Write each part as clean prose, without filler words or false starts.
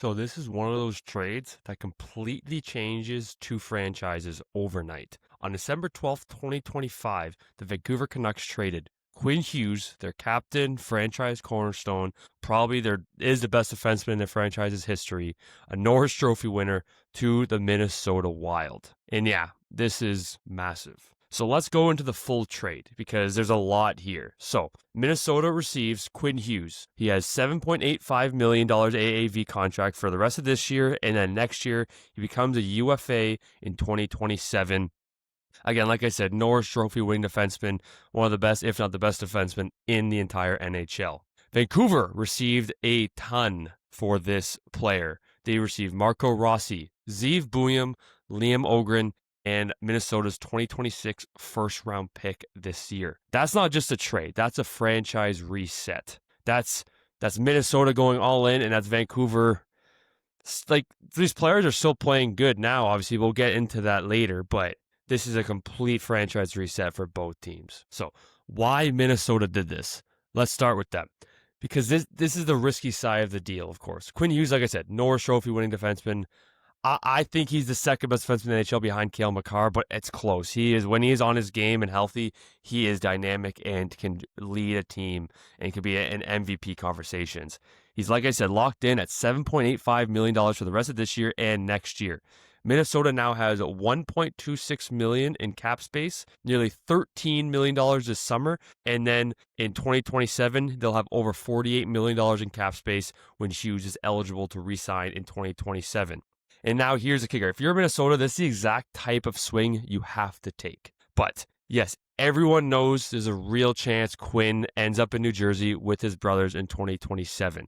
So this is one of those trades that completely changes two franchises overnight. On December 12th, 2025, the Vancouver Canucks traded Quinn Hughes, their captain, franchise cornerstone, probably there is the best defenseman in the franchise's history, a Norris Trophy winner, to the Minnesota Wild. And yeah, this is massive. So let's go into the full trade because there's a lot here. So Minnesota receives Quinn Hughes. He has $7.85 million AAV contract for the rest of this year, and then next year he becomes a UFA in 2027. Again, like I said, Norris Trophy winning defenseman, one of the best, if not the best defenseman in the entire NHL. Vancouver received a ton for this player. They received Marco Rossi, Zeev Buium, Liam Öhgren, and Minnesota's 2026 first-round pick this year. That's not just a trade. That's a franchise reset. That's Minnesota going all in, and that's Vancouver. Like, these players are still playing good now. Obviously, we'll get into that later, but this is a complete franchise reset for both teams. So why Minnesota did this? Let's start with them. Because this is the risky side of the deal, of course. Quinn Hughes, like I said, Norris Trophy winning defenseman. I think he's the second best defenseman in the NHL behind Cale Makar, but it's close. When he is on his game and healthy, he is dynamic and can lead a team and can be in MVP conversations. He's, like I said, locked in at $7.85 million for the rest of this year and next year. Minnesota now has $1.26 million in cap space, nearly $13 million this summer, and then in 2027 they'll have over $48 million in cap space when Hughes is eligible to re-sign in 2027. And now here's the kicker. If you're Minnesota, this is the exact type of swing you have to take. But yes, everyone knows there's a real chance Quinn ends up in New Jersey with his brothers in 2027.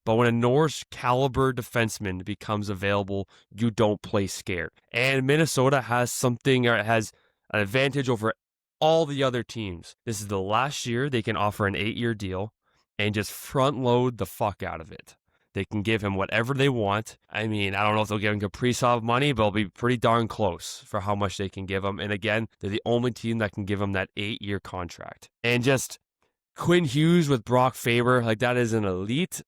But when a Norris caliber defenseman becomes available, you don't play scared. And Minnesota has something, or has an advantage over all the other teams. This is the last year they can offer an 8-year deal and just front load the fuck out of it. They can give him whatever they want. I mean, I don't know if they'll give him Kaprizov money, but it'll be pretty darn close for how much they can give him. And again, they're the only team that can give him that 8-year contract. And just Quinn Hughes with Brock Faber, like that is an elite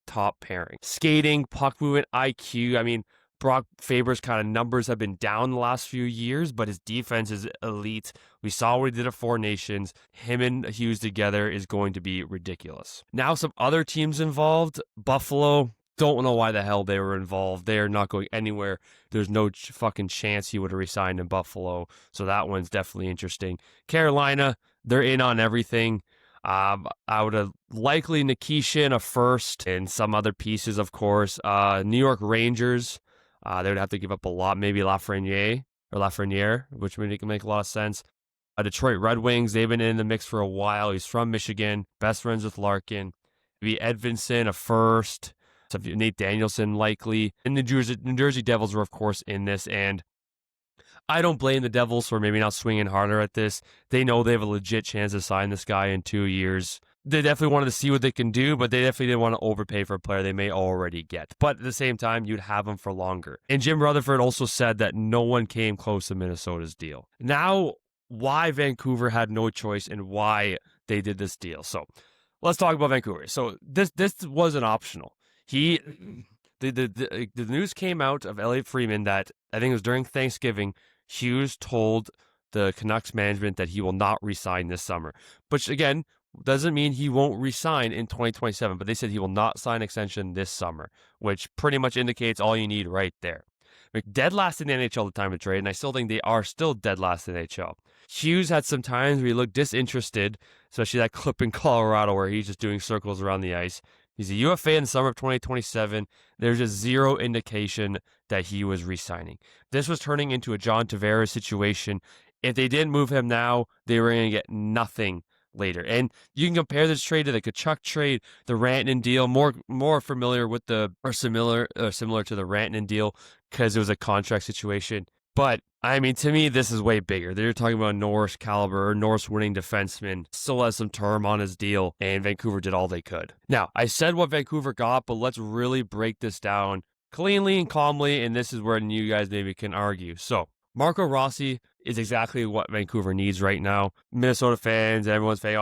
top pairing. Skating, puck movement, IQ. I mean, Brock Faber's kind of numbers have been down the last few years, but his defense is elite. We saw what he did at Four Nations. Him and Hughes together is going to be ridiculous. Now some other teams involved. Buffalo, don't know why the hell they were involved. They are not going anywhere. There's no fucking chance he would have resigned in Buffalo. So that one's definitely interesting. Carolina, they're in on everything. I would have likely Nikishin a first and some other pieces, of course. New York Rangers, they would have to give up a lot. Maybe Lafreniere, which would make a lot of sense. Detroit Red Wings, they've been in the mix for a while. He's from Michigan, best friends with Larkin. Maybe Edvinsson a first. So Nate Danielson likely. And the New Jersey Devils were, of course, in this. And I don't blame the Devils for maybe not swinging harder at this. They know they have a legit chance to sign this guy in 2 years. They definitely wanted to see what they can do, but they definitely didn't want to overpay for a player they may already get. But at the same time, you'd have him for longer. And Jim Rutherford also said that no one came close to Minnesota's deal. Now, why Vancouver had no choice and why they did this deal. So let's talk about Vancouver. So this wasn't optional. The news came out of Elliot Friedman that I think it was during Thanksgiving. Hughes told the Canucks management that he will not re-sign this summer, which again doesn't mean he won't re-sign in 2027, but they said he will not sign an extension this summer, which pretty much indicates all you need right there. Dead last in the NHL at the time of trade, and I still think they are still dead last in the NHL. Hughes had some times where he looked disinterested, especially that clip in Colorado where he's just doing circles around the ice. He's a UFA in the summer of 2027. There's just zero indication that he was re-signing. This was turning into a John Tavares situation. If they didn't move him now, they were going to get nothing later. And you can compare this trade to the Tkachuk trade, the Rantanen deal, more familiar with similar to the Rantanen deal because it was a contract situation. But I mean, to me, this is way bigger. They're talking about Norris caliber or Norris winning defenseman, still has some term on his deal, and Vancouver did all they could. Now, I said what Vancouver got, but let's really break this down cleanly and calmly, and this is where you guys maybe can argue. So, Marco Rossi is exactly what Vancouver needs right now. Minnesota fans, everyone's saying,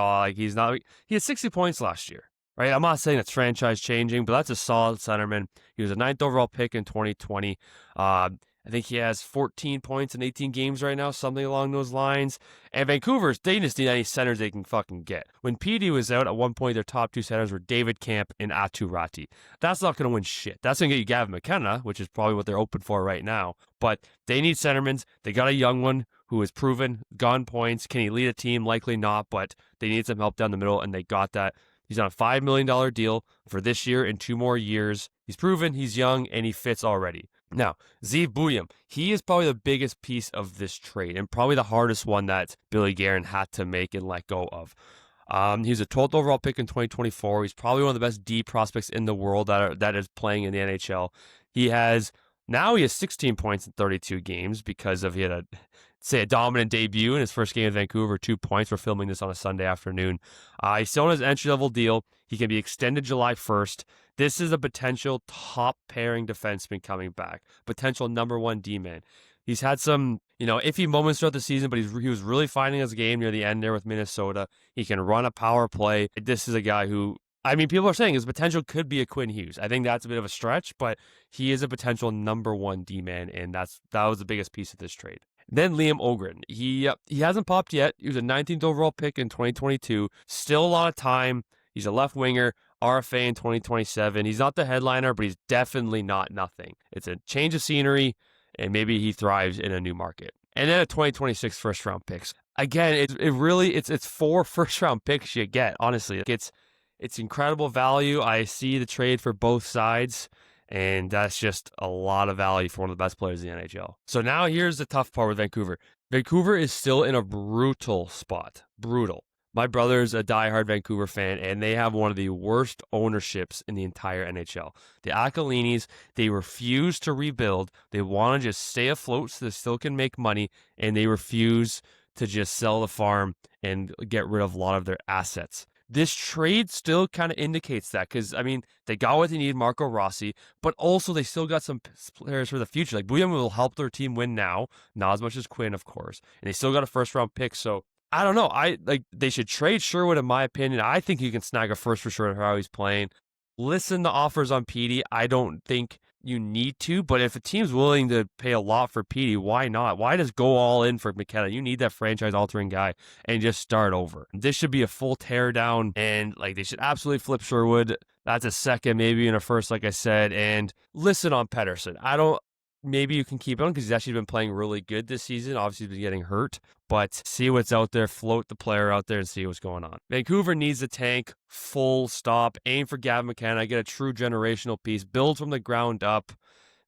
he had 60 points last year. right? I'm not saying it's franchise changing, but that's a solid centerman. He was a 9th overall pick in 2020. I think he has 14 points in 18 games right now, something along those lines. And Vancouver's, they just need any centers they can fucking get. When PD was out, at one point, their top 2 centers were David Camp and Aatu Ratti. That's not going to win shit. That's going to get you Gavin McKenna, which is probably what they're open for right now. But they need centermen. They got a young one who is proven, gone points. Can he lead a team? Likely not, but they need some help down the middle, and they got that. He's on a $5 million deal for this year and 2 more years. He's proven, he's young, and he fits already. Now, Zeev Buium, he is probably the biggest piece of this trade and probably the hardest one that Billy Guerin had to make and let go of. He's a 12th overall pick in 2024. He's probably one of the best D prospects in the world that is playing in the NHL. He has 16 points in 32 games because he had a dominant debut in his first game in Vancouver, 2 points. We're filming this on a Sunday afternoon. He's still on his entry-level deal. He can be extended July 1st. This is a potential top pairing defenseman coming back, potential number 1 D-man. He's had some, iffy moments throughout the season, but he was really finding his game near the end there with Minnesota. He can run a power play. This is a guy who, people are saying his potential could be a Quinn Hughes. I think that's a bit of a stretch, but he is a potential number 1 D-man, and that was the biggest piece of this trade. Then Liam Öhgren. He hasn't popped yet. He was a 19th overall pick in 2022. Still a lot of time. He's a left winger, RFA in 2027. He's not the headliner, but he's definitely not nothing. It's a change of scenery, and maybe he thrives in a new market. And then a 2026 first-round picks. Again, it's 4 first-round picks you get, honestly. It's incredible value. I see the trade for both sides, and that's just a lot of value for one of the best players in the NHL. So now here's the tough part with Vancouver. Vancouver is still in a brutal spot. Brutal. My brother's a diehard Vancouver fan, and they have one of the worst ownerships in the entire NHL. The Aquilinis, they refuse to rebuild. They want to just stay afloat so they still can make money, and they refuse to just sell the farm and get rid of a lot of their assets. This trade still kind of indicates that because, they got what they need, Marco Rossi, but also they still got some players for the future. Like, Buium will help their team win now, not as much as Quinn, of course, and they still got a first-round pick, so I don't know. They should trade Sherwood, in my opinion. I think you can snag a first for sure how he's playing. Listen to offers on PD. I don't think you need to, but if a team's willing to pay a lot for PD, why not? Why just go all in for McKenna? You need that franchise-altering guy and just start over. This should be a full teardown, and they should absolutely flip Sherwood. That's a second, maybe in a first, like I said. And listen on Pettersson. Maybe you can keep him because he's actually been playing really good this season. Obviously, he's been getting hurt, but see what's out there, float the player out there and see what's going on. Vancouver needs a tank, full stop. Aim for Gavin McKenna, get a true generational piece, build from the ground up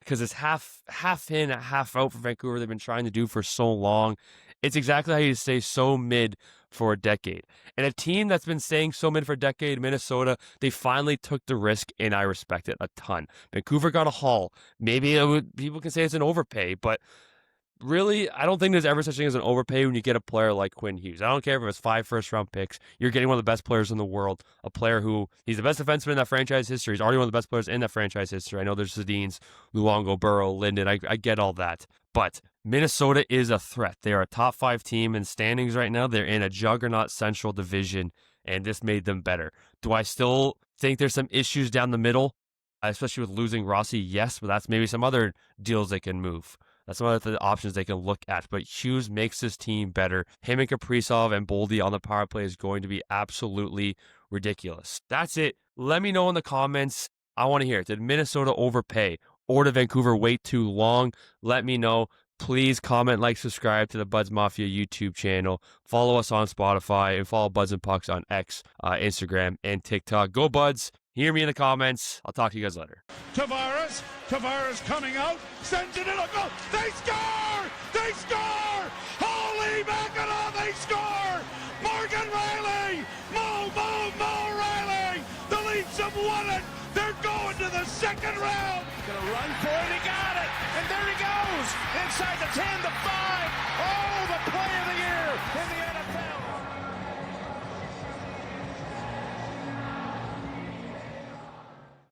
because it's half in, half out for Vancouver. They've been trying to do for so long. It's exactly how you stay so mid for a decade. And a team that's been staying so mid for a decade, Minnesota, they finally took the risk, and I respect it a ton. Vancouver got a haul. Maybe people can say it's an overpay, but really, I don't think there's ever such thing as an overpay when you get a player like Quinn Hughes. I don't care if it's 5 first-round picks. You're getting one of the best players in the world, a player who, he's the best defenseman in that franchise history. He's already one of the best players in that franchise history. I know there's Sedins, Luongo, Burrow, Linden. I get all that. But Minnesota is a threat. They are a top 5 team in standings right now. They're in a juggernaut Central Division, and this made them better. Do I still think there's some issues down the middle, especially with losing Rossi? Yes, but that's maybe some other deals they can move. That's one of the options they can look at. But Hughes makes this team better. Him and Kaprizov and Boldy on the power play is going to be absolutely ridiculous. That's it. Let me know in the comments. I want to hear it. Did Minnesota overpay? Or did Vancouver wait too long? Let me know. Please comment, like, subscribe to the Buds Mafia YouTube channel. Follow us on Spotify and follow Buds and Pucks on X, Instagram, and TikTok. Go Buds. Hear me in the comments. I'll talk to you guys later. Tavares coming out, sends it in a goal. They score! They score! Holy mackerel, they score! Morgan Riley! Mo Riley! The Leafs have won it! They're going to the second round! Gonna run for it, he got it! And there he goes! Inside the 10, the 5! Oh!